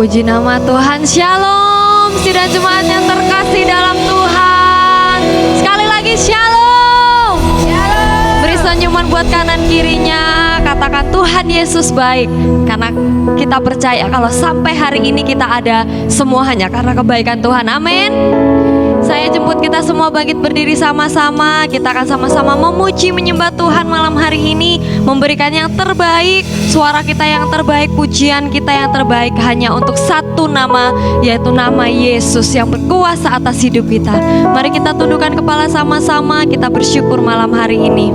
Puji nama Tuhan. Shalom sidang jemaat yang terkasih dalam Tuhan. Sekali lagi shalom. Beri senyuman buat kanan kirinya. Katakan Tuhan Yesus baik. Karena kita percaya kalau sampai hari ini kita ada, semua hanya karena kebaikan Tuhan. Amin. Saya jemput kita semua bangkit berdiri sama-sama. Kita akan sama-sama memuji, menyembah Tuhan malam hari ini, memberikan yang terbaik, suara kita yang terbaik, pujian kita yang terbaik hanya untuk satu nama, yaitu nama Yesus yang berkuasa atas hidup kita. Mari kita tundukkan kepala sama-sama, kita bersyukur malam hari ini.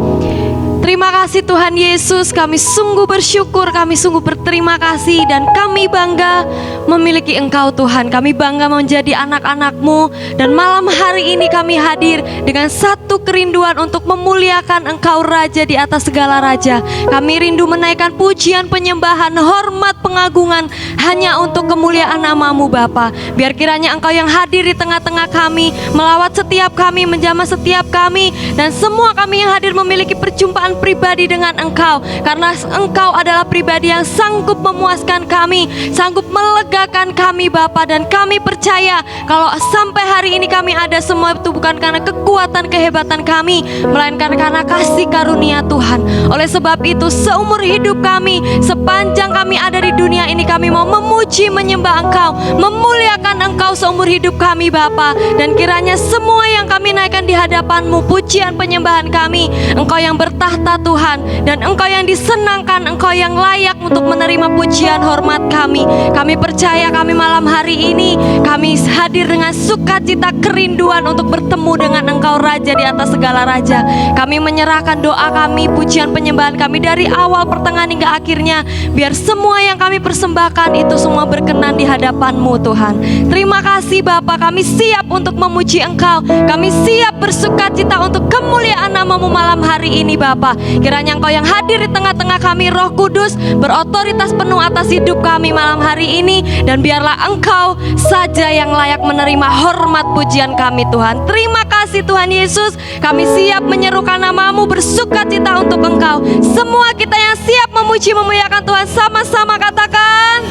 Terima kasih Tuhan Yesus, kami sungguh bersyukur, kami sungguh berterima kasih, dan kami bangga memiliki Engkau Tuhan. Kami bangga menjadi anak-anak-Mu, dan malam hari ini kami hadir dengan satu kerinduan untuk memuliakan Engkau Raja di atas segala Raja. Kami rindu menaikkan pujian, penyembahan, hormat, pengagungan hanya untuk kemuliaan nama-Mu Bapa. Biar kiranya Engkau yang hadir di tengah-tengah kami, melawat setiap kami, menjamah setiap kami, dan semua kami yang hadir memiliki perjumpaan pribadi dengan Engkau, karena Engkau adalah pribadi yang sanggup memuaskan kami, sanggup melegakan kami Bapa. Dan kami percaya kalau sampai hari ini kami ada, semua itu bukan karena kekuatan kehebatan kami, melainkan karena kasih karunia Tuhan. Oleh sebab itu seumur hidup kami, sepanjang kami ada di dunia ini, kami mau memuji, menyembah Engkau, memuliakan Engkau seumur hidup kami Bapa. Dan kiranya semua yang kami naikkan di hadapan-Mu, pujian penyembahan kami, Engkau yang bertahta Tuhan, dan Engkau yang disenangkan, Engkau yang layak untuk menerima pujian hormat kami. Kami percaya kami malam hari ini, kami hadir dengan sukacita, kerinduan untuk bertemu dengan Engkau Raja di atas segala Raja. Kami menyerahkan doa kami, pujian penyembahan kami dari awal, pertengahan hingga akhirnya. Biar semua yang kami persembahkan itu semua berkenan di hadapan-Mu Tuhan. Terima kasih Bapa, kami siap untuk memuji Engkau. Kami siap bersukacita untuk kemuliaan nama-Mu malam hari ini Bapa. Kiranya Engkau yang hadir di tengah-tengah kami, Roh Kudus, berotoritas penuh atas hidup kami malam hari ini. Dan biarlah Engkau saja yang layak menerima hormat pujian kami Tuhan. Terima kasih Tuhan Yesus. Kami siap menyerukan nama-Mu, bersukacita untuk Engkau. Semua kita yang siap memuji, memuliakan Tuhan, sama-sama katakan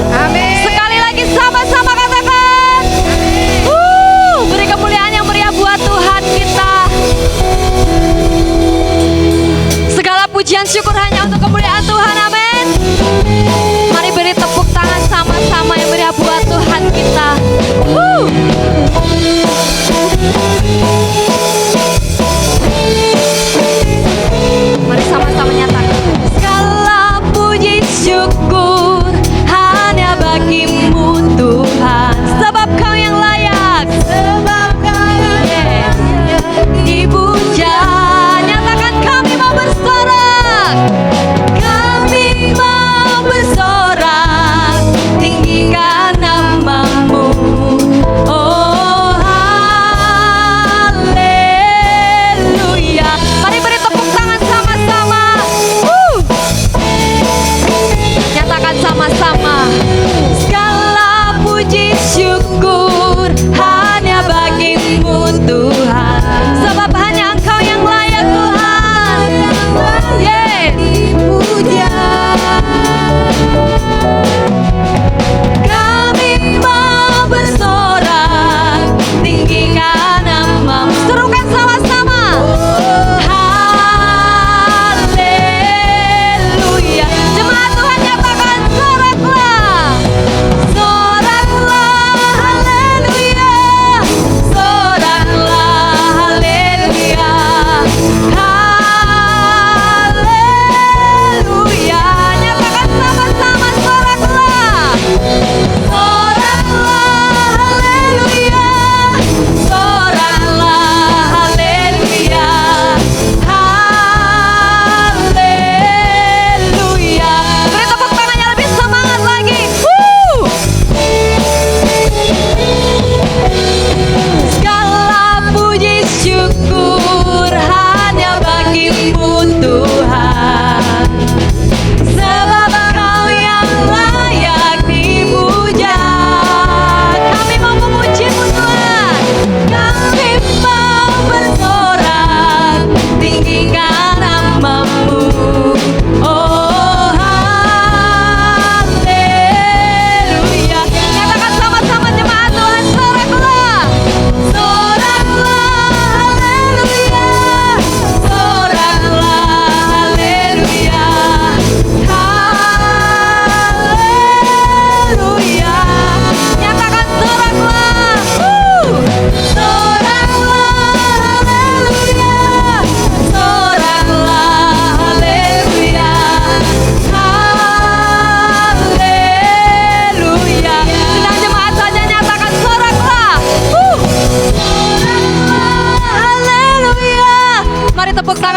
amin. Sekali lagi sama-sama katakan beri kemuliaan yang meriah buat Tuhan kita. Segala pujian syukur hanya untuk kemuliaan Tuhan, amin. Mari beri tepuk tangan sama-sama yang meriah buat Tuhan kita. Mari sama-sama nyatakan segala puji syukur hanya bagi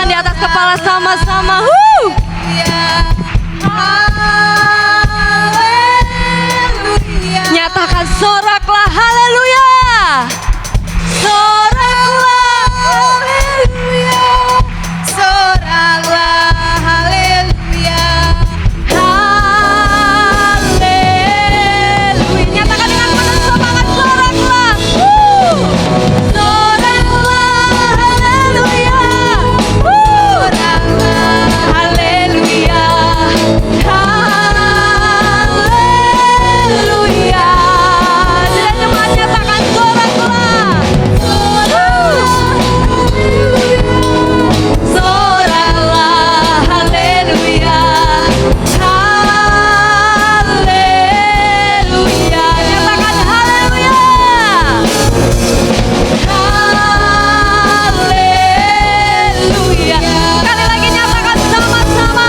Tangan di atas kepala sama-sama. Nyatakan soraklah haleluya. Soraklah haleluya. Soraklah haleluya. Haleluya. Nyatakan dengan penuh semangat, soraklah. Soraklah haleluya. Soraklah Haleluya. Haleluya. Sudah jemaat nyatakan soraklah. Soraklah haleluya. Haleluya. Nyatakan haleluya. Haleluya. Sekali lagi nyatakan sama-sama.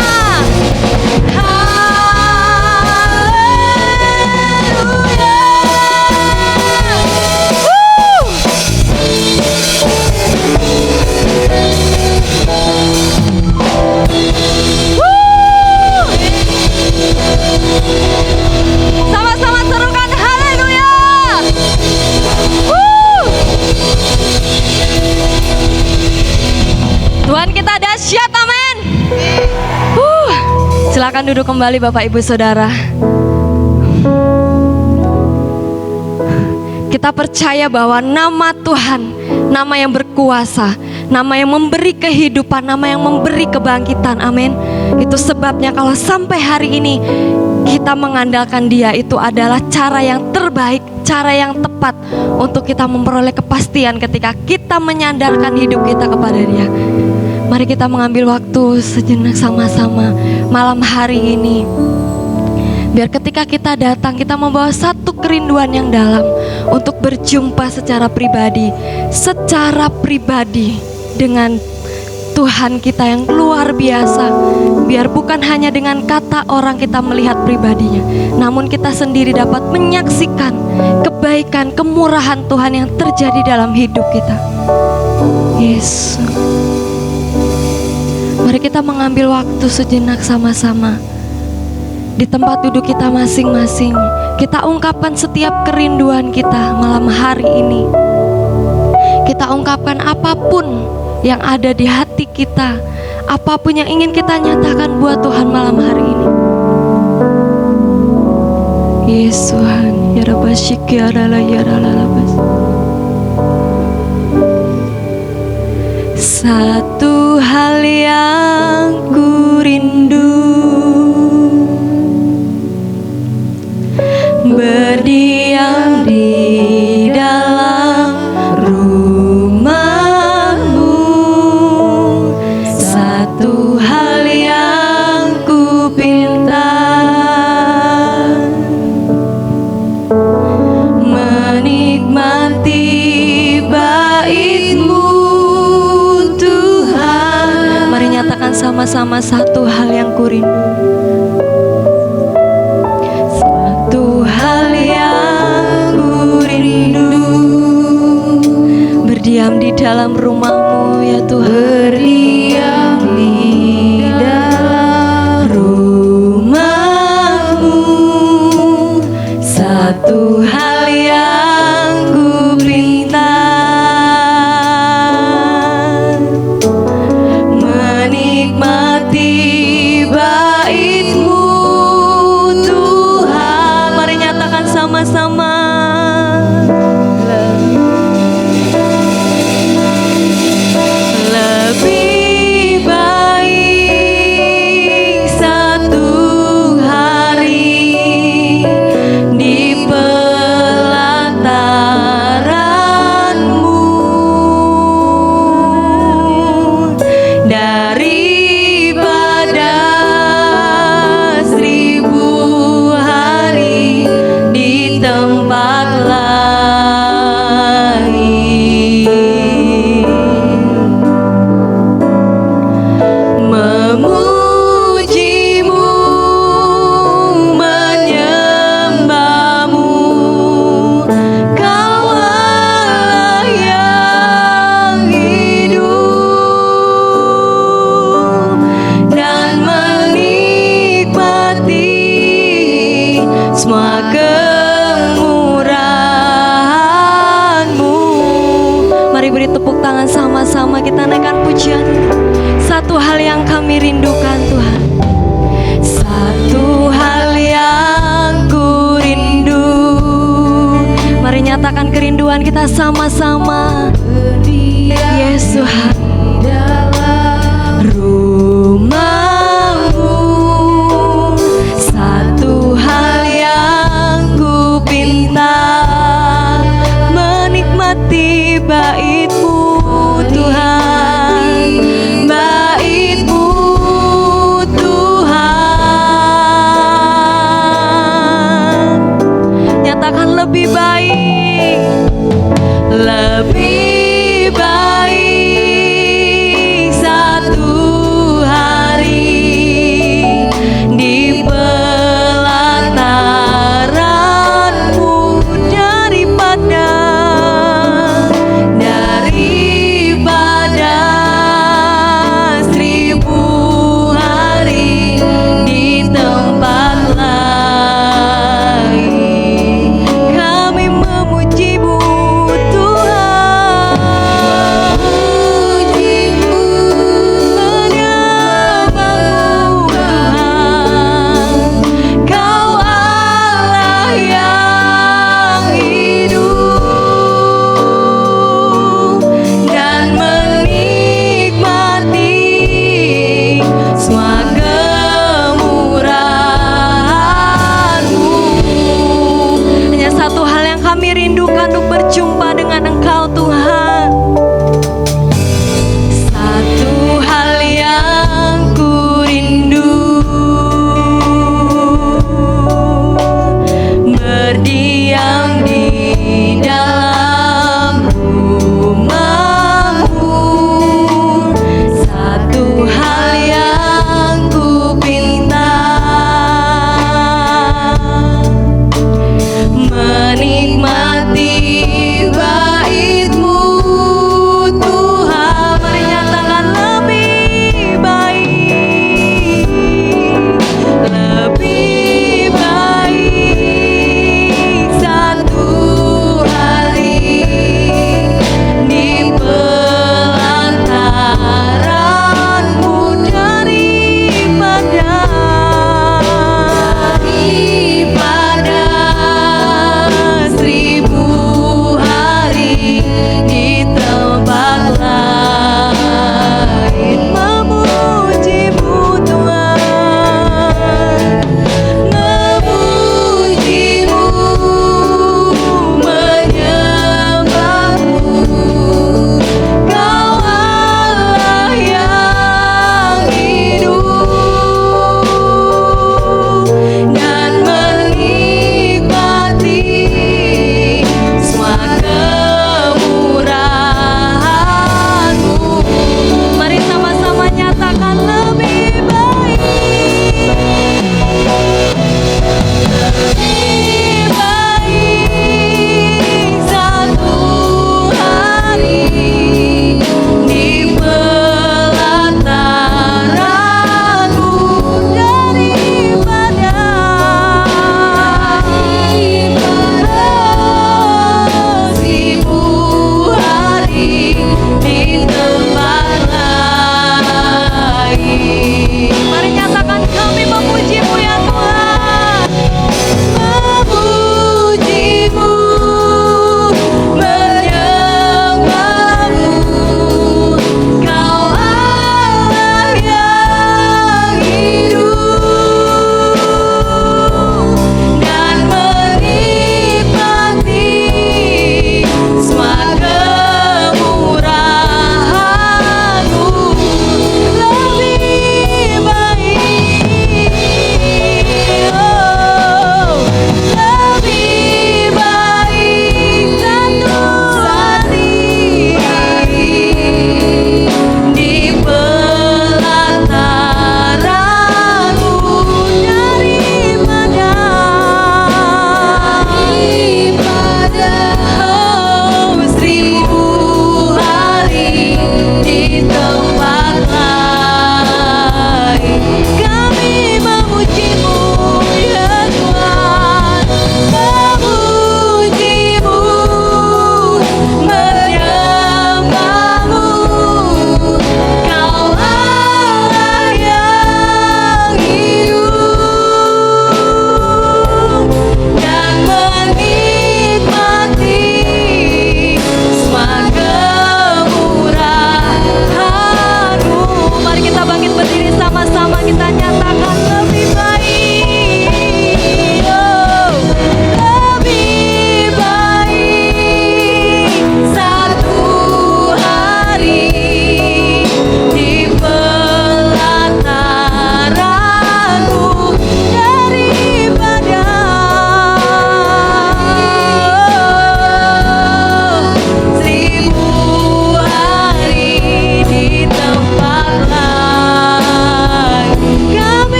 Sama-sama serukan haleluya. Tuhan kita dahsyat, amin. Silakan duduk kembali Bapak Ibu Saudara. Kita percaya bahwa nama Tuhan, nama yang berkuasa, nama yang memberi kehidupan, nama yang memberi kebangkitan, amin. Itu sebabnya kalau sampai hari ini kita mengandalkan Dia, itu adalah cara yang terbaik, cara yang tepat untuk kita memperoleh kepastian ketika kita menyandarkan hidup kita kepada Dia. Mari kita mengambil waktu sejenak sama-sama malam hari ini. Biar ketika kita datang, kita membawa satu kerinduan yang dalam untuk berjumpa secara pribadi dengan Tuhan kita yang luar biasa. Biar bukan hanya dengan kata orang kita melihat pribadinya, namun kita sendiri dapat menyaksikan kebaikan, kemurahan Tuhan yang terjadi dalam hidup kita. Yesus. Mari kita mengambil waktu sejenak sama-sama. Di tempat duduk kita masing-masing, kita ungkapkan setiap kerinduan kita malam hari ini. Kita ungkapkan apapun yang ada di hati kita, apapun yang ingin kita nyatakan buat Tuhan malam hari ini. Yesus Tuhan, ya Rabbi syikirala ya lalabas. Satu hal yang ku rindu, berdiam di dalam rumah-Mu. Satu hal yang ku pinta, menikmati bait-Mu Tuhan. Mari nyatakan sama-sama satu hal yang ku rindu. Berdiam di dalam rumah-Mu ya Tuhan. Berdiam di dalam rumah-Mu. Satu hal yang ku pinta, menikmati bait-Mu Tuhan. Mari nyatakan sama-sama. kita naikkan pujian. Satu hal yang kami rindukan Tuhan, satu hal yang ku rindu. Mari nyatakan kerinduan kita sama-sama. Yes Tuhan, rumahmu, satu hal yang ku pinta, menikmati bait-Mu Tuhan, bait-Mu Tuhan. Nyatakan lebih baik, lebih baik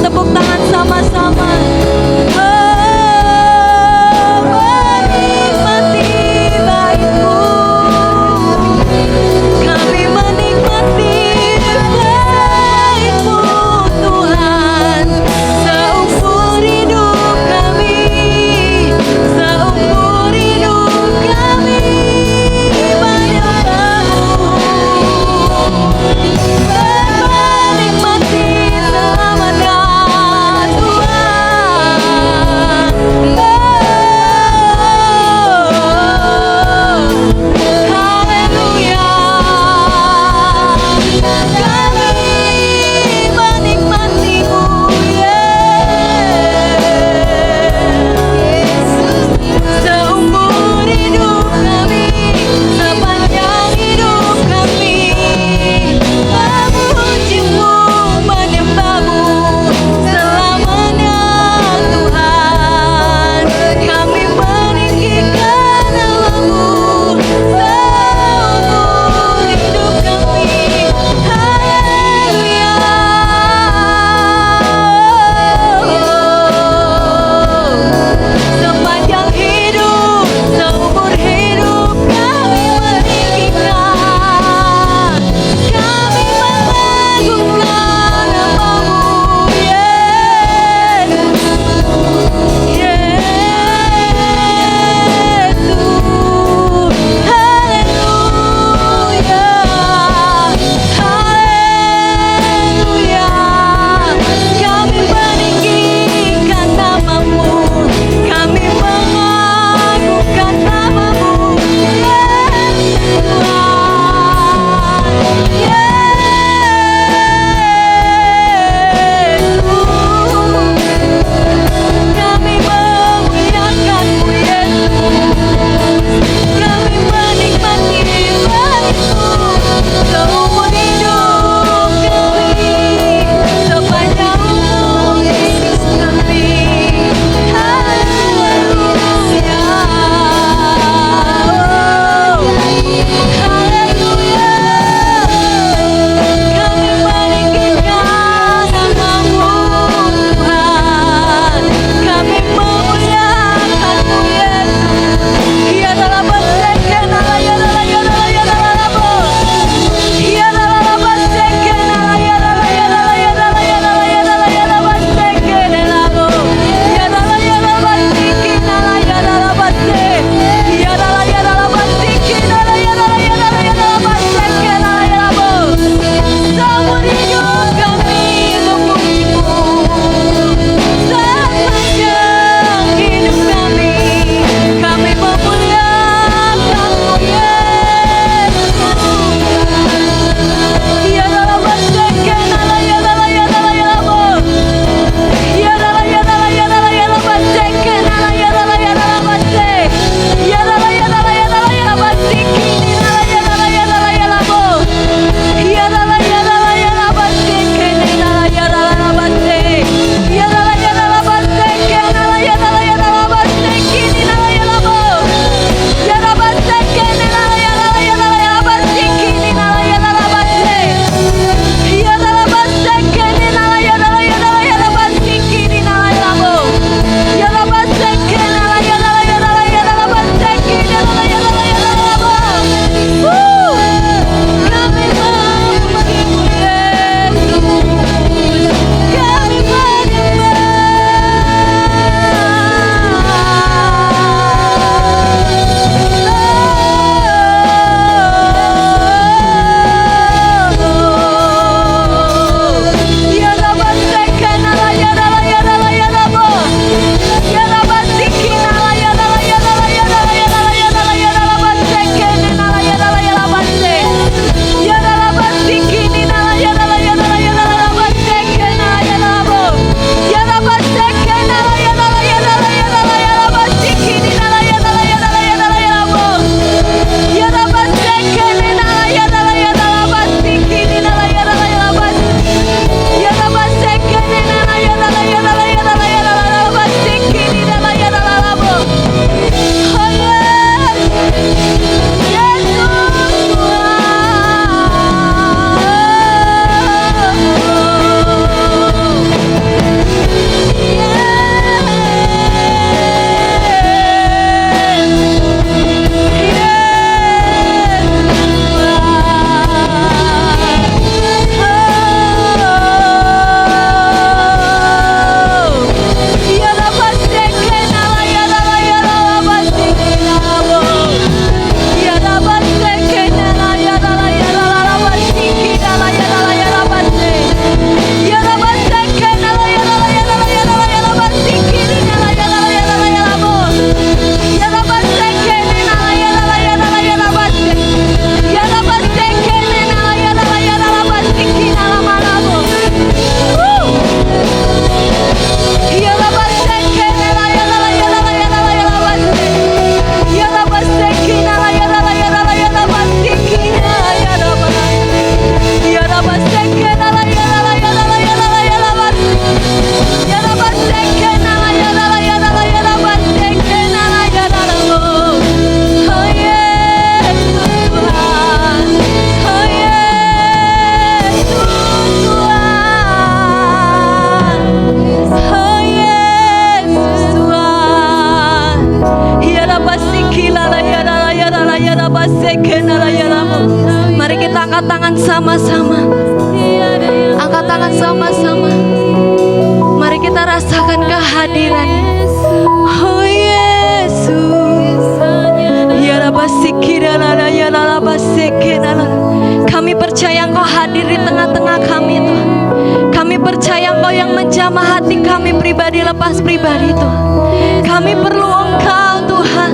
tepuk tangan sama-sama. Menikmati baik-Mu, kami menikmati baik-Mu Tuhan. Seumur hidup kami, seumur hidup kami menyembah-Mu, menikmati selamanya Tuhan. tangan sama-sama. Angkat tangan sama-sama. Mari kita rasakan kehadiran. Oh Yesus. Ya Rabbasikirala ya Rabbasikirala. Kami percaya Engkau hadir di tengah-tengah kami Tuhan. Kami percaya Engkau yang menjamah hati kami pribadi lepas pribadi Tuhan. Kami perlu Engkau Tuhan.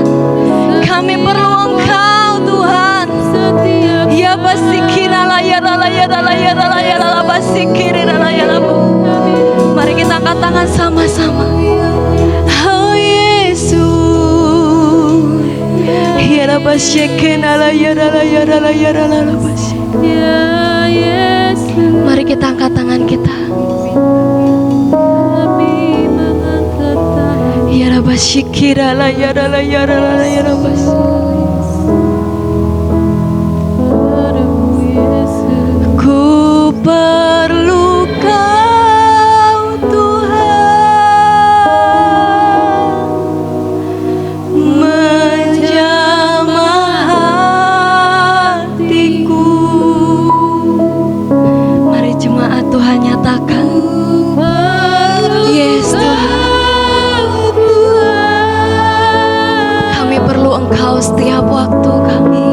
Kami perlu Engkau Tuhan. Ya Basikirala ya Rala ya Rala ya Rala ya Rala Basikirala ya Rala. Mari kita angkat tangan sama-sama. Oh Yesus. Ya Rabbasikirala ya Rala ya Rala ya Rala Bas. Ya Yesus. Mari kita angkat tangan kita. Ya Rabbasikirala ya Rala ya Rala ya Bas. Ku perlu Kau Tuhan, menjamah hatiku. Mari jemaat Tuhan nyatakan, yes Tuhan, kami perlu Engkau setiap waktu kami.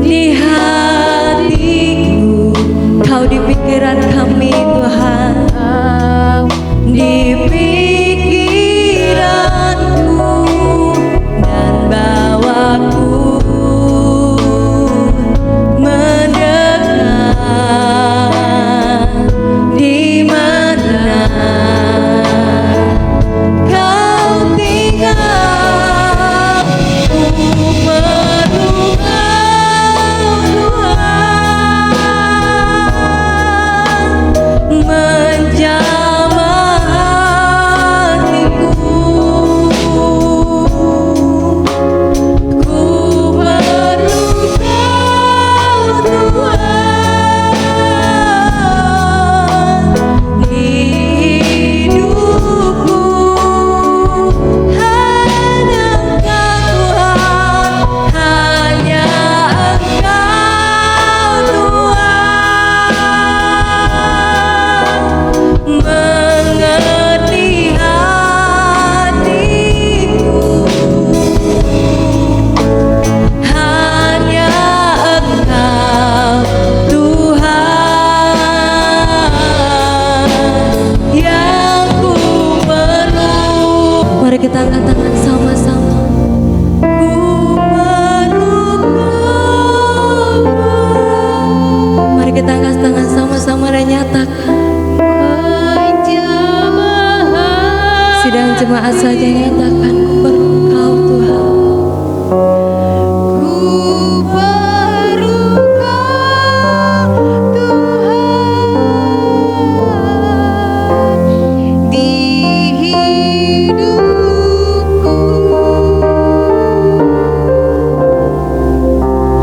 Lihat Engkau di pikiran kami Tuhan, di pikiranku dan bawaku mendekat. Di mana Kau tinggal, ku perlu Tuhan, menjamah hatiku. Ku perlu Kau Tuhan, di hidupku. Hanya Engkau Tuhan, hanya Engkau Tuhan, mengerti hatiku. Hanya Engkau Tuhan yang ku perlu. Mari kita angkat tangan sama-sama. Ku perlu Kau. Mari kita angkat tangan sama-sama dan nyatakan. Sidang jemaat saja nyatakan, ku perlu Kau Tuhan. Ku perlu Kau Tuhan, di hidupku.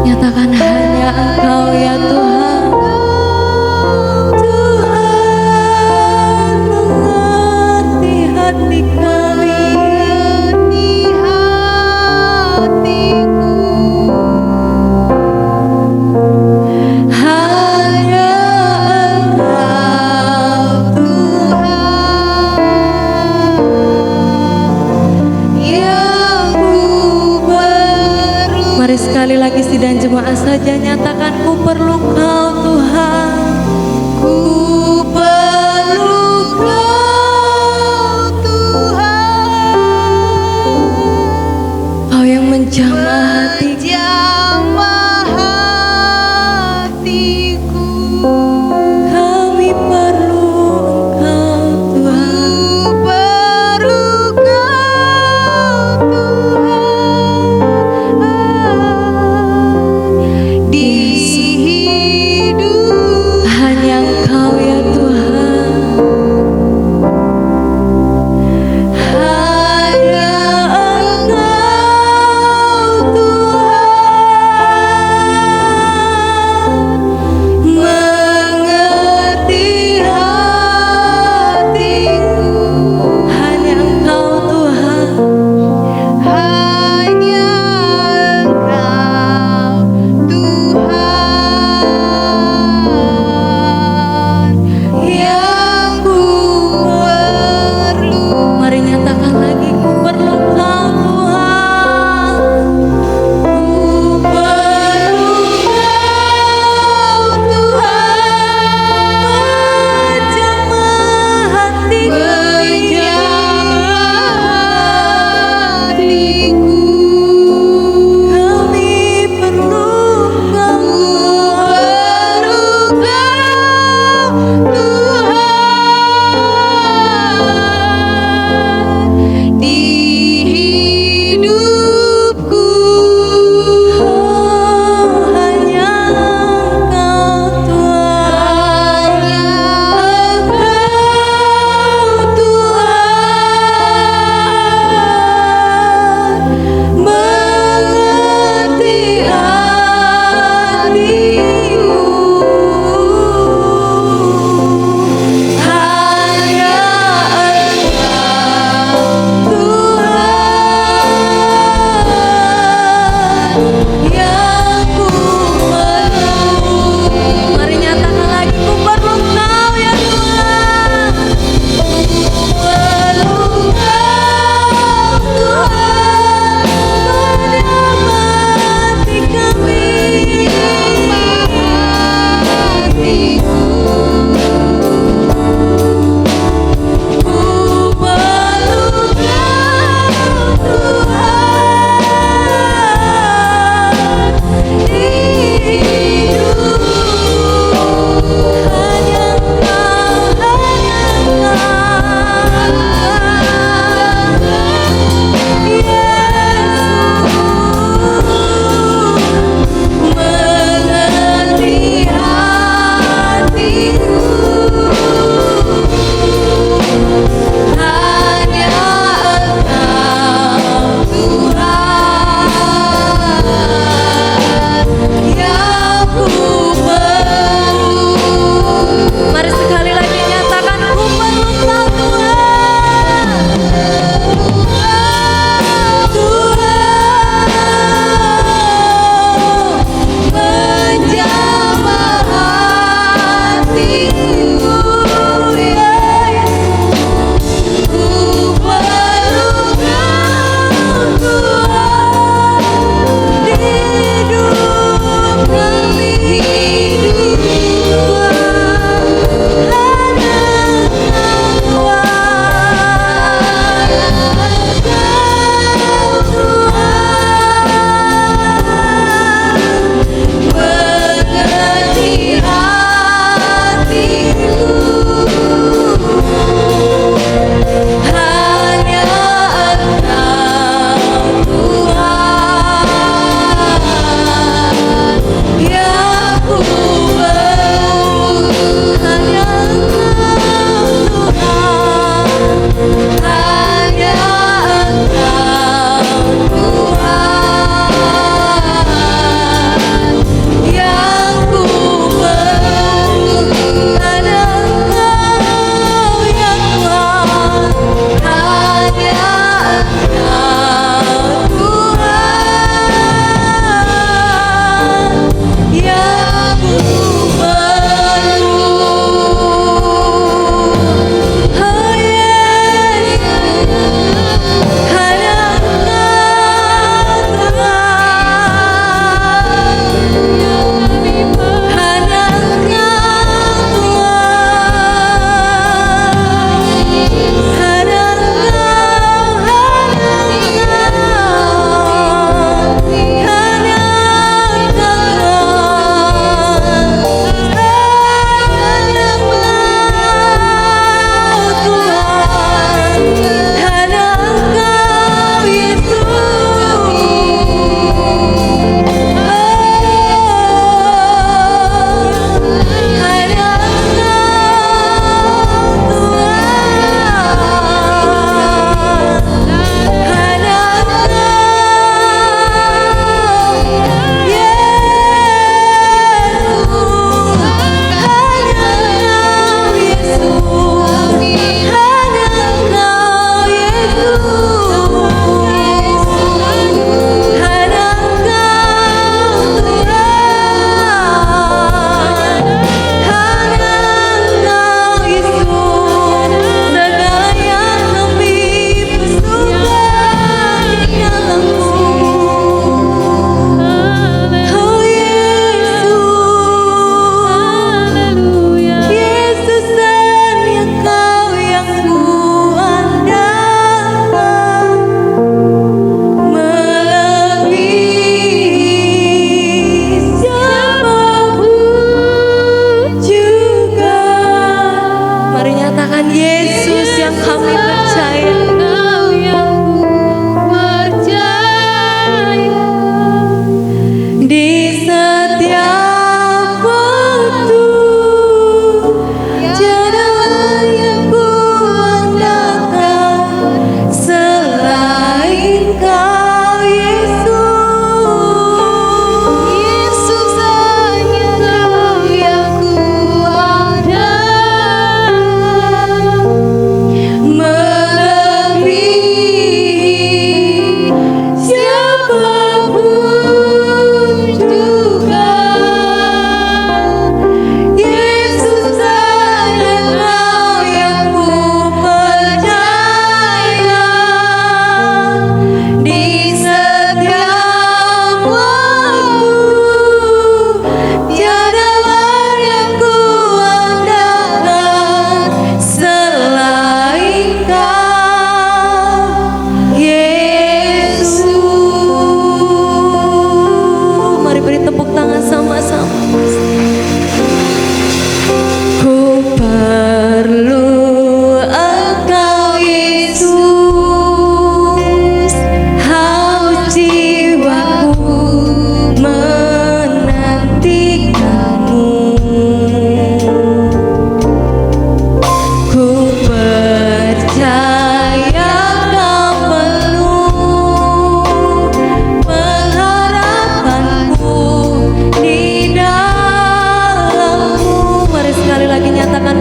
Nyatakan hanya Engkau ya Tuhan. Tuhan mengerti hati kami.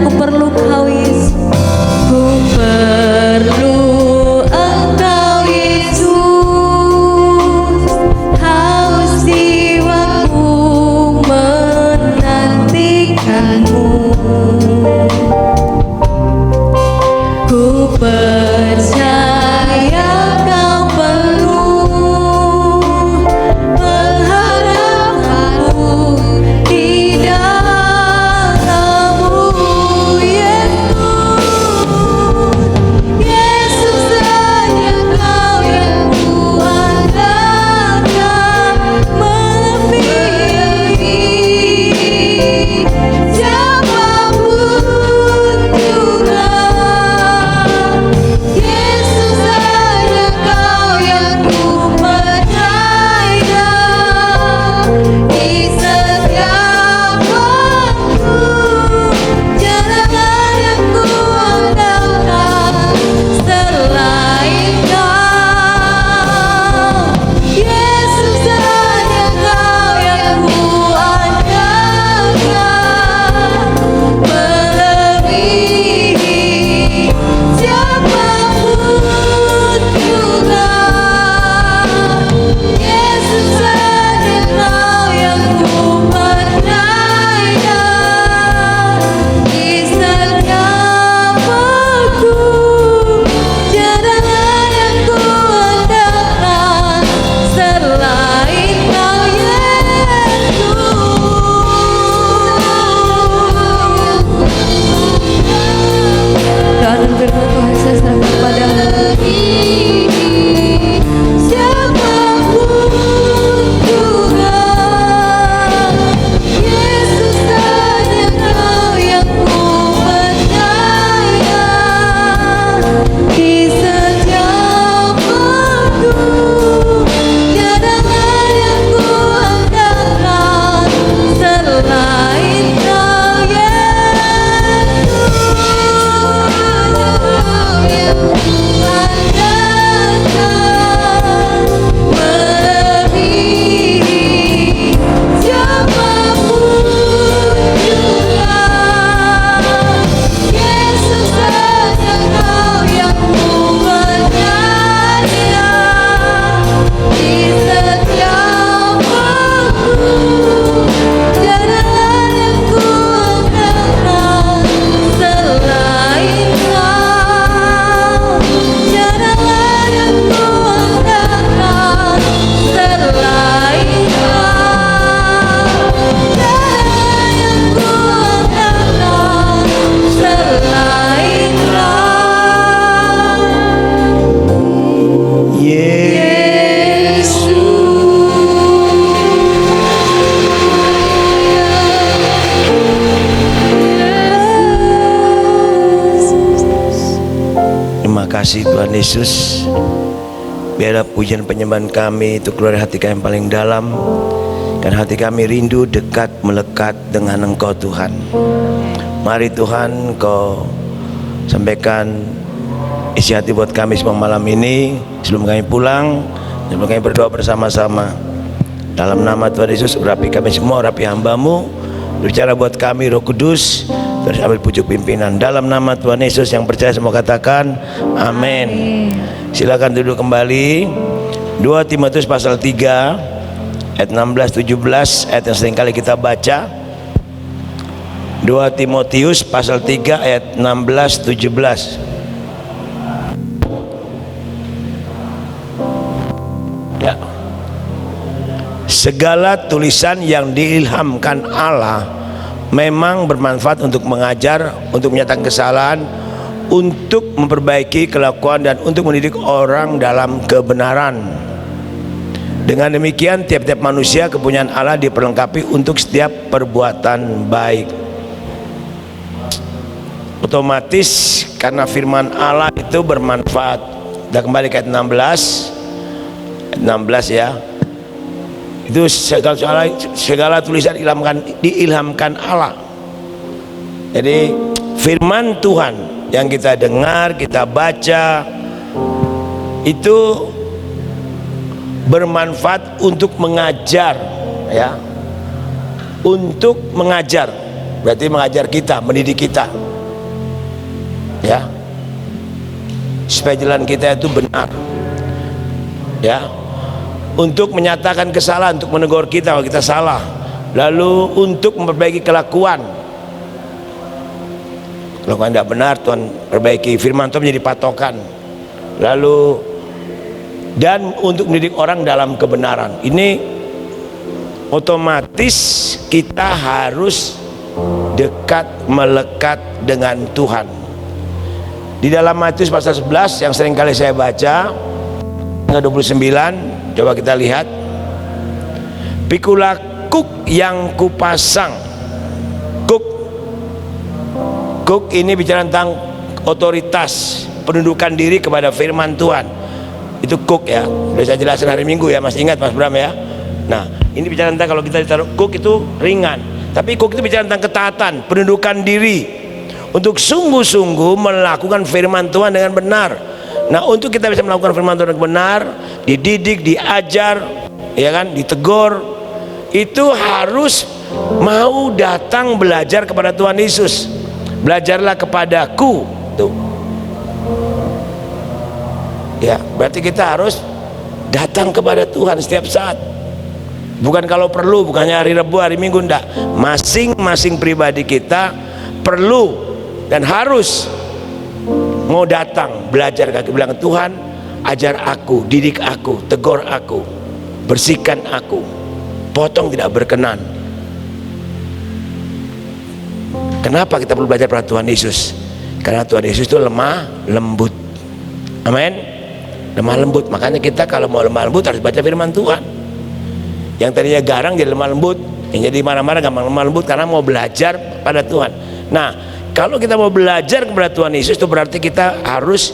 Ku perlu Kau Yesus. Ku perlu Engkau Yesus. Haus jiwaku menantikan-Mu. Ku percaya Kau penuh pengharapanku di dalam-Mu, Yesus. Yesus hanya Kau yang kuandalkan, melebihi siapapun juga. Yesus hanya Kau yang kupercaya di setiap waktu. Janganlah yang kuandalkan selain Kau. Yesus hanya Kau yang kuandalkan, melebihi siapapun juga. Yesus hanya Kau yang kupercaya di setiap waktu. Janganlah yang kuandalkan selain Kau, Yesus. Karena firman Tuhan saya serahkan kepada-Mu. Siapapun juga, Yesus hanya Kau yang kupercaya di setiap waktu. Janganlah yang kuandalkan selain Kau, Yesus. Yang kuandalkan, melebihi siapapun juga. Yesus hanya Kau yang kupercaya di setiap waktu. Janganlah yang kuandalkan selain Kau. Janganlah yang kuandalkan selain Kau. Janganlah yang kuandalkan selain Kau, Yesus. Terima kasih Tuhan Yesus. Biarlah pujian penyembahan kami itu keluar dari hati kami yang paling dalam, dan hati kami rindu dekat melekat dengan Engkau Tuhan. Mari Tuhan Kau sampaikan isi hati buat kami semua malam ini sebelum kami pulang, sebelum kami berdoa bersama-sama. Dalam nama Tuhan Yesus, urapi kami semua, urapi hamba-Mu, berbicara buat kami Roh Kudus, terus ambil pucuk pimpinan. Dalam nama Tuhan Yesus, yang percaya semua katakan amin. Silakan duduk kembali. 2 Timotius pasal 3 ayat 16-17, ayat yang sering kali kita baca. 2 Timotius pasal 3 ayat 16-17. Ya. Segala tulisan yang diilhamkan Allah memang bermanfaat untuk mengajar, untuk menyatakan kesalahan, untuk memperbaiki kelakuan, dan untuk mendidik orang dalam kebenaran. Dengan demikian tiap-tiap manusia kepunyaan Allah diperlengkapi untuk setiap perbuatan baik. Otomatis karena firman Allah itu bermanfaat. Kita kembali ke ayat 16 ya. Itu segala tulisan diilhamkan Allah. Jadi firman Tuhan yang kita dengar, kita baca itu bermanfaat untuk mengajar, ya. Untuk mengajar, berarti mengajar kita, mendidik kita. Ya, supaya jalan kita itu benar. Ya, untuk menyatakan kesalahan, untuk menegur kita kalau kita salah, lalu untuk memperbaiki kelakuan tidak benar, Tuhan perbaiki. Firman Tuhan menjadi patokan, lalu dan untuk mendidik orang dalam kebenaran. Ini otomatis kita harus dekat, melekat dengan Tuhan. Di dalam Matius pasal 11 yang sering kali saya baca, ayat 29, coba kita lihat. Pikulah kuk yang kupasang. Kuk ini bicara tentang otoritas, penundukan diri kepada firman Tuhan. Itu kuk ya, sudah saya jelaskan hari Minggu ya, masih ingat Mas Bram ya. Nah, ini bicara tentang kalau kita ditaruh kuk itu ringan, tapi kuk itu bicara tentang ketaatan, penundukan diri untuk sungguh-sungguh melakukan firman Tuhan dengan benar. Nah, untuk kita bisa melakukan firman Tuhan dengan benar, dididik, diajar, ya kan, ditegur, itu harus mau datang belajar kepada Tuhan Yesus. Belajarlah kepadaku, tuh. Ya, berarti kita harus datang kepada Tuhan setiap saat. Bukan kalau perlu, bukannya hari Rabu, hari Minggu, enggak. Masing-masing pribadi kita perlu dan harus mau datang belajar kaki bilang, Tuhan ajar aku, didik aku, tegur aku, bersihkan aku, potong tidak berkenan. Kenapa kita perlu belajar pada Tuhan Yesus? Karena Tuhan Yesus itu lemah lembut. Amin. Lemah lembut. Makanya kita kalau mau lemah lembut harus baca firman Tuhan. Yang tadinya garang jadi lemah lembut, yang jadi marah-marah gampang lemah lembut karena mau belajar pada Tuhan. Nah, kalau kita mau belajar kepada Tuhan Yesus, itu berarti kita harus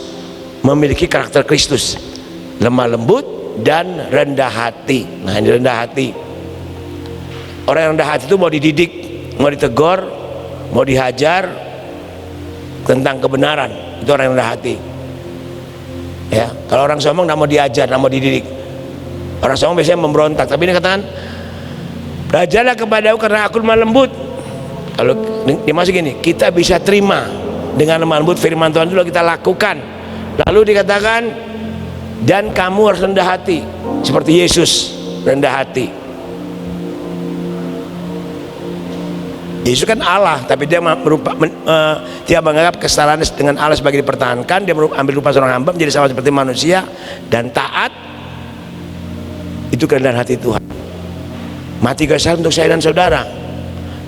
memiliki karakter Kristus, lemah lembut dan rendah hati. Nah, ini rendah hati. Orang yang rendah hati itu mau dididik, mau ditegur, mau dihajar tentang kebenaran, itu orang yang rendah hati. Ya, kalau orang sombong tidak mau diajar, tidak mau dididik. Orang sombong biasanya memberontak, tapi ini katakan, belajarlah kepadaku karena aku lemah lembut. Kalau dimasuk gini, kita bisa terima dengan lemah lembut firman Tuhan dulu kita lakukan. Lalu dikatakan, dan kamu harus rendah hati seperti Yesus rendah hati. Yesus kan Allah, tapi dia dia menganggap kesalahan dengan Allah sebagai dipertahankan. Dia ambil rupa seorang hamba, menjadi sama seperti manusia dan taat. Itu kerendahan hati Tuhan. Mati kasar untuk saya dan saudara,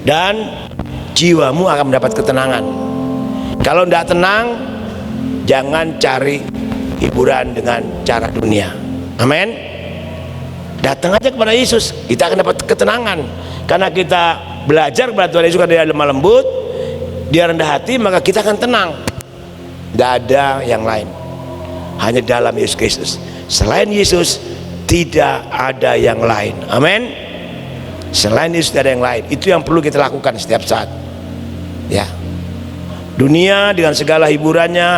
dan jiwamu akan mendapat ketenangan. Kalau tidak tenang, jangan cari hiburan dengan cara dunia. Amin. Datang aja kepada Yesus, kita akan dapat ketenangan. Karena kita belajar kepada Tuhan Yesus, karena dia lemah lembut, dia rendah hati, maka kita akan tenang. Tidak ada yang lain, hanya dalam Yesus Kristus. Selain Yesus tidak ada yang lain. Amin. Selain Yesus tidak ada yang lain. Itu yang perlu kita lakukan setiap saat. Ya, dunia dengan segala hiburannya,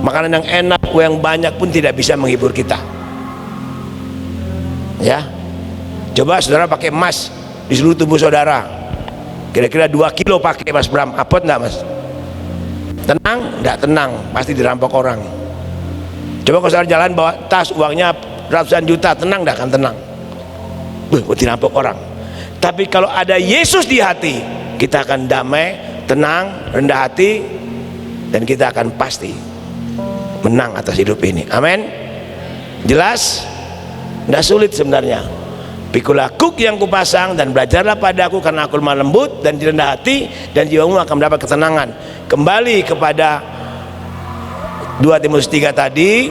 makanan yang enak, yang banyak pun tidak bisa menghibur kita. Ya, coba saudara pakai emas di seluruh tubuh saudara, kira-kira 2 kilo pakai Mas Bram, apot enggak Mas? Tenang? Enggak tenang, pasti dirampok orang. Coba kalau saudara jalan bawa tas uangnya ratusan juta, tenang enggak? Akan tenang. Dirampok orang. Tapi kalau ada Yesus di hati, kita akan damai, tenang, rendah hati, dan kita akan pasti menang atas hidup ini. Amin. Jelas? Tidak sulit sebenarnya. Pikulah kuk yang kupasang dan belajarlah padaku karena aku lemah lembut dan rendah hati, dan jiwamu akan mendapat ketenangan. Kembali kepada 2 Timotius 3 tadi,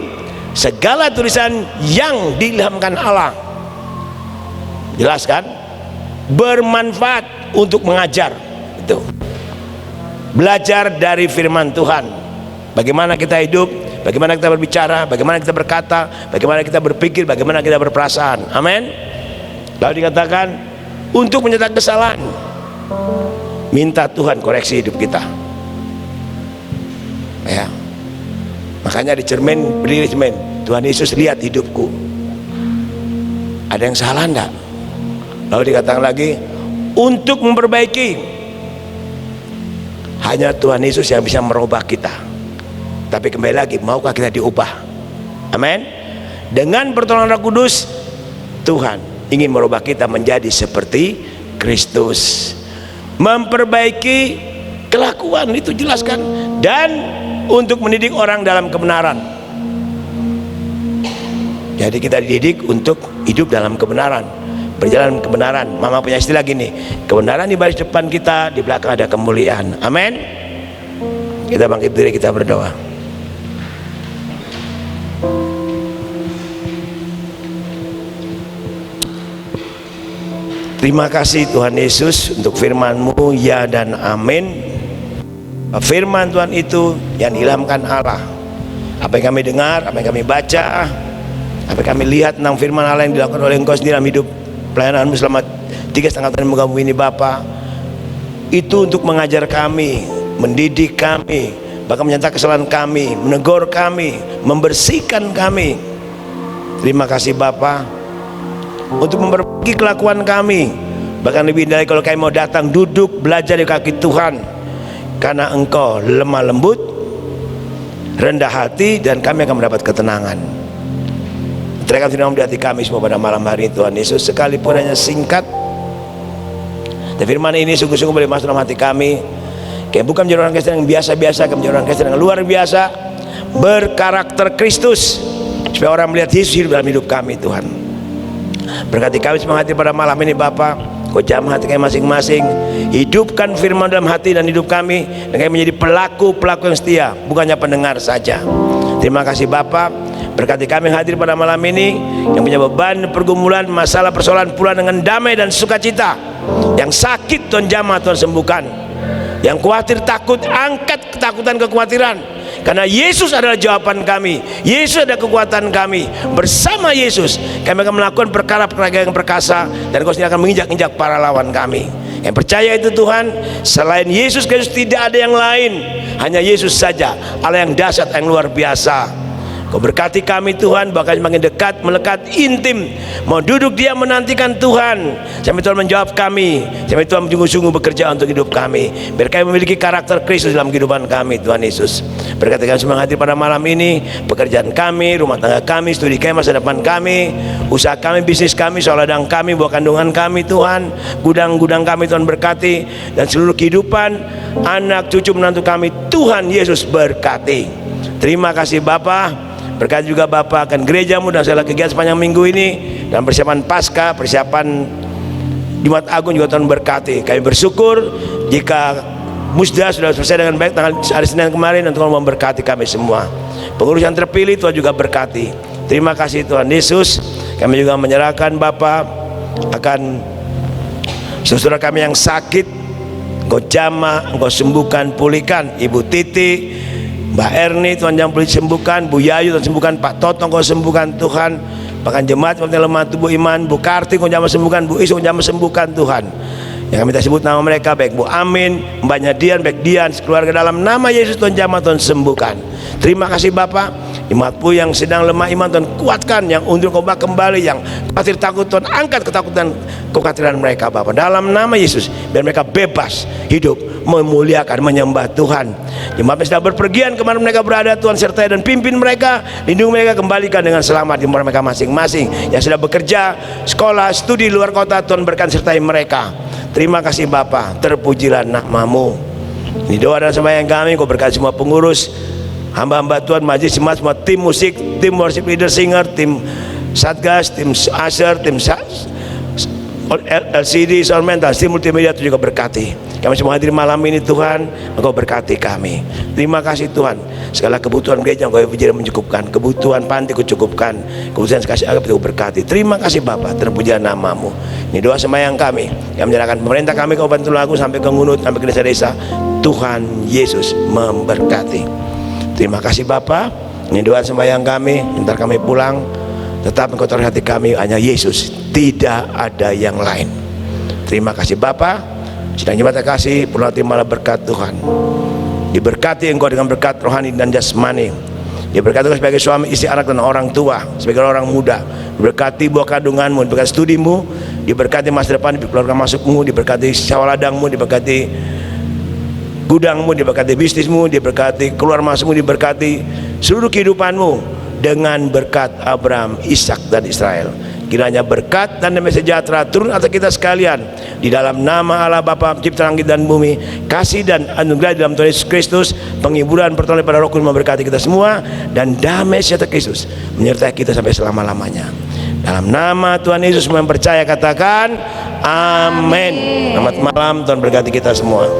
segala tulisan yang diilhamkan Allah, jelas kan, bermanfaat untuk mengajar. Itu belajar dari firman Tuhan, bagaimana kita hidup, bagaimana kita berbicara, bagaimana kita berkata, bagaimana kita berpikir, bagaimana kita berperasaan. Amin. Lalu dikatakan untuk mencetak kesalahan, minta Tuhan koreksi hidup kita. Ya, makanya di cermin, berdiri cermin, Tuhan Yesus lihat hidupku, ada yang salah enggak? Lalu dikatakan lagi untuk memperbaiki. Hanya Tuhan Yesus yang bisa merubah kita. Tapi kembali lagi, maukah kita diubah? Amin. Dengan pertolongan Roh Kudus, Tuhan ingin merubah kita menjadi seperti Kristus, memperbaiki kelakuan, itu jelas kan, dan untuk mendidik orang dalam kebenaran. Jadi kita dididik untuk hidup dalam kebenaran, berjalan kebenaran. Mama punya istilah gini, kebenaran di baris depan kita, di belakang ada kemuliaan. Amin. Kita bangkit diri, kita berdoa. Terima kasih Tuhan Yesus untuk firman-Mu, ya dan amin. Firman Tuhan itu yang diilhamkan Allah. Apa yang kami dengar, apa yang kami baca, apa yang kami lihat tentang firman Allah yang dilakukan oleh Engkau sendiri dalam hidup pelayanan-Mu selama 3,5 tahun muka bumi ini Bapa, itu untuk mengajar kami, mendidik kami, bahkan menyatakan kesalahan kami, menegur kami, membersihkan kami. Terima kasih Bapa untuk memperbaiki kelakuan kami. Bahkan lebih dari kalau kami mau datang duduk belajar di kaki Tuhan, karena Engkau lemah lembut, rendah hati, dan kami akan mendapat ketenangan. Teriakan firman di hati kami semua pada malam hari ini Tuhan Yesus, sekalipun hanya singkat, dan firman ini sungguh-sungguh boleh masuk dalam hati kami. Kami bukan menjadi orang Kristen yang biasa-biasa, kami menjadi orang Kristen yang luar biasa, berkarakter Kristus, supaya orang melihat Yesus hidup dalam hidup kami. Tuhan, berkati kami semua hati pada malam ini Bapa. Kau jamah hati kami masing-masing, hidupkan firman dalam hati dan hidup kami, dan kami menjadi pelaku-pelaku yang setia, bukannya pendengar saja. Terima kasih Bapa. Berkati kami yang hadir pada malam ini, yang punya beban, pergumulan, masalah, persoalan, pulang dengan damai dan sukacita. Yang sakit Tuhan jamah, Tuhan sembuhkan. Yang khawatir, takut, angkat ketakutan, kekhawatiran, karena Yesus adalah jawaban kami. Yesus adalah kekuatan kami. Bersama Yesus kami akan melakukan perkara-perkara yang perkasa, dan Kau sendiri akan menginjak-injak para lawan kami. Yang percaya itu Tuhan, selain Yesus Kristus tidak ada yang lain, hanya Yesus saja, Allah yang dahsyat, yang luar biasa. Kau berkati kami Tuhan, bahkan semakin dekat, melekat, intim, mau duduk dia menantikan Tuhan, sampai Tuhan menjawab kami, sampai Tuhan sungguh-sungguh bekerja untuk hidup kami. Biar kami memiliki karakter Kristus dalam kehidupan kami Tuhan Yesus. Berkati kami semua hadir pada malam ini, pekerjaan kami, rumah tangga kami, studi kami, masa depan kami, usaha kami, bisnis kami, soal ladang kami, buah kandungan kami Tuhan, gudang-gudang kami Tuhan berkati, dan seluruh kehidupan anak cucu menantu kami Tuhan Yesus berkati. Terima kasih Bapa. Berkati juga Bapa akan gerejamu dan segala kegiatan sepanjang minggu ini, dan persiapan Paskah, persiapan Jumat Agung juga Tuhan berkati. Kami bersyukur jika musda sudah selesai dengan baik tanggal hari Senin kemarin, dan Tuhan memberkati kami semua. Pengurus yang terpilih Tuhan juga berkati. Terima kasih Tuhan Yesus. Kami juga menyerahkan Bapa akan saudara kami yang sakit, Engkau jamah, Engkau sembuhkan, pulihkan. Ibu Titi, Mbak Erni, Tuhan yang boleh sembuhkan. Bu Yayu, Tuhan sembuhkan. Pak Toto, Kau sembuhkan Tuhan. Bahkan jemaat yang lemah tubuh iman, Bu Karti, Kau jamah sembuhkan. Bu Isu, Kau jamah sembuhkan Tuhan. Yang kami tak sebut nama mereka, baik Bu Amin, Mbaknya Dian, baik Dian, keluarga, dalam nama Yesus Tuhan jamah, Tuhan sembuhkan. Terima kasih Bapak. Jemaatmu yang sedang lemah iman Tuhan kuatkan, yang undur Kau kembali, yang khawatir takut Tuhan angkat ketakutan, kekhawatiran mereka Bapak, dalam nama Yesus. Biar mereka bebas hidup, memuliakan, menyembah Tuhan. Jemaat yang sedang berpergian kemana mereka berada Tuhan sertai dan pimpin mereka, lindungi mereka, kembalikan dengan selamat di mereka masing-masing. Yang sedang bekerja, sekolah, studi luar kota, Tuhan berkati sertai mereka. Terima kasih Bapa, terpujilah nama-Mu. Ini doa dan sembahyang kami. Kau berkati semua pengurus, hamba-hamba Tuhan, majelis jemaat, semua tim musik, tim worship leader, singer, tim satgas, tim usher, tim LCD, sound mental, tim multimedia, Tuhan juga berkati. Kami semua hadir malam ini Tuhan, Engkau berkati kami. Terima kasih Tuhan. Segala kebutuhan gereja Engkau mencukupkan, kebutuhan panti Kau cukupkan, kebutuhan kasih agap Kau berkati. Terima kasih Bapa, terpujilah nama-Mu. Ini doa sembahyang kami, yang menyerahkan pemerintah kami, Kabupaten Tulungagung sampai ke Ngunut, sampai ke desa-desa. Tuhan Yesus memberkati. Terima kasih Bapa. Ini doa sembahyang kami. Ntar kami pulang, tetap Engkau taruh hati kami hanya Yesus, tidak ada yang lain. Terima kasih Bapa. Sedang jemaat kasih, pulang terimalah berkat Tuhan. Diberkati engkau dengan berkat rohani dan jasmani. Diberkati engkau sebagai suami, istri, anak, dan orang tua, sebagai orang muda. Diberkati buah kandunganmu, diberkati studimu, diberkati masa depan, keluarga masukmu, diberkati sawah ladangmu, diberkati gudangmu, diberkati bisnismu, diberkati keluar masukmu, diberkati seluruh kehidupanmu dengan berkat Abraham, Ishak dan Israel. Kiranya berkat dan damai sejahtera turun atas kita sekalian di dalam nama Allah Bapa pencipta langit dan bumi, kasih dan anugerah di dalam Tuhan Yesus Kristus, penghiburan pertolongan pada Roh Kudus memberkati kita semua, dan damai sejahtera Kristus menyertai kita sampai selama-lamanya. Dalam nama Tuhan Yesus semua yang percaya katakan amin. Selamat malam, Tuhan berkati kita semua.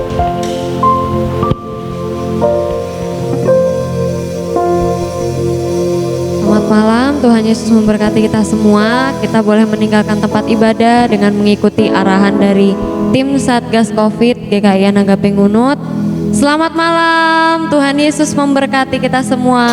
Selamat malam, Tuhan Yesus memberkati kita semua. Kita boleh meninggalkan tempat ibadah dengan mengikuti arahan dari tim Satgas Covid GKI Anagaping Unut. Selamat malam, Tuhan Yesus memberkati kita semua.